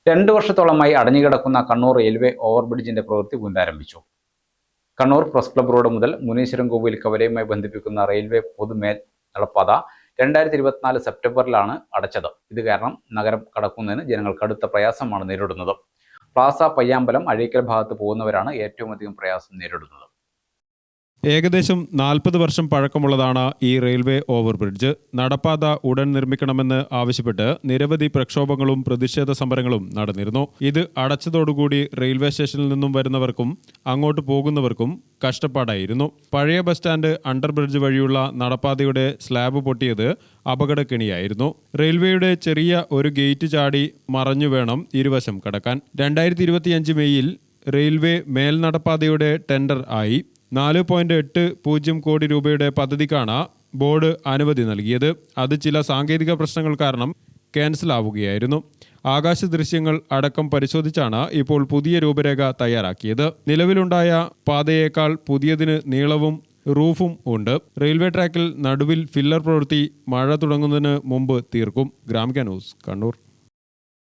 2 വർഷത്തോളമായി അടഞ്ഞുകിടക്കുന്ന കണ്ണൂർ റെയിൽവേ ഓവർബ്രിഡ്ജിന്റെ പ്രവൃത്തി പുനരാരംഭിച്ചു. കണ്ണൂർ പ്രസ് ക്ലബ് റോഡ് മുതൽ മുനീശ്വരം കോവിൽ കവലയുമായി ബന്ധിപ്പിക്കുന്ന റെയിൽവേ പൊതുമേൽ നടപ്പാത 2024 സെപ്റ്റംബറിലാണ് അടച്ചത്. ഇത് കാരണം നഗരം കടക്കുന്നതിന് ജനങ്ങൾ കടുത്ത പ്രയാസമാണ് നേരിടുന്നത്. പ്ലാസ, പയ്യാമ്പലം, അഴീക്കൽ ഭാഗത്ത് പോകുന്നവരാണ് ഏറ്റവും അധികം പ്രയാസം നേരിടുന്നത്. ഏകദേശം 40 വർഷം പഴക്കമുള്ളതാണ് ഈ റെയിൽവേ ഓവർബ്രിഡ്ജ്. നടപ്പാത ഉടൻ നിർമ്മിക്കണമെന്ന് ആവശ്യപ്പെട്ട് നിരവധി പ്രക്ഷോഭങ്ങളും പ്രതിഷേധ സമരങ്ങളും നടന്നിരുന്നു. ഇത് അടച്ചതോടുകൂടി റെയിൽവേ സ്റ്റേഷനിൽ നിന്നും വരുന്നവർക്കും അങ്ങോട്ട് പോകുന്നവർക്കും കഷ്ടപ്പാടായിരുന്നു. പഴയ ബസ് സ്റ്റാൻഡ് അണ്ടർബ്രിഡ്ജ് വഴിയുള്ള നടപ്പാതയുടെ സ്ലാബ് പൊട്ടിയത് അപകടക്കെണിയായിരുന്നു. റെയിൽവേയുടെ ചെറിയ ഒരു ഗേറ്റ് ചാടി മറഞ്ഞു വേണം ഇരുവശം കടക്കാൻ. 2025 മെയ്യിൽ റെയിൽവേ മേൽനടപ്പാതയുടെ ടെൻഡർ ആയി. 4.80 കോടി രൂപയുടെ പദ്ധതിക്കാണ് ബോർഡ് അനുമതി നൽകിയത്. അത് ചില സാങ്കേതിക പ്രശ്നങ്ങൾ കാരണം ക്യാൻസൽ ആവുകയായിരുന്നു. ആകാശ ദൃശ്യങ്ങൾ അടക്കം പരിശോധിച്ചാണ് ഇപ്പോൾ പുതിയ രൂപരേഖ തയ്യാറാക്കിയത്. നിലവിലുണ്ടായ പാതയേക്കാൾ പുതിയതിന് നീളവും റൂഫും ഉണ്ട്. റെയിൽവേ ട്രാക്കിൽ നടുവിൽ ഫില്ലർ പ്രവൃത്തി മഴ തുടങ്ങുന്നതിന് മുമ്പ് തീർക്കും. ഗ്രാമിക ന്യൂസ്, കണ്ണൂർ.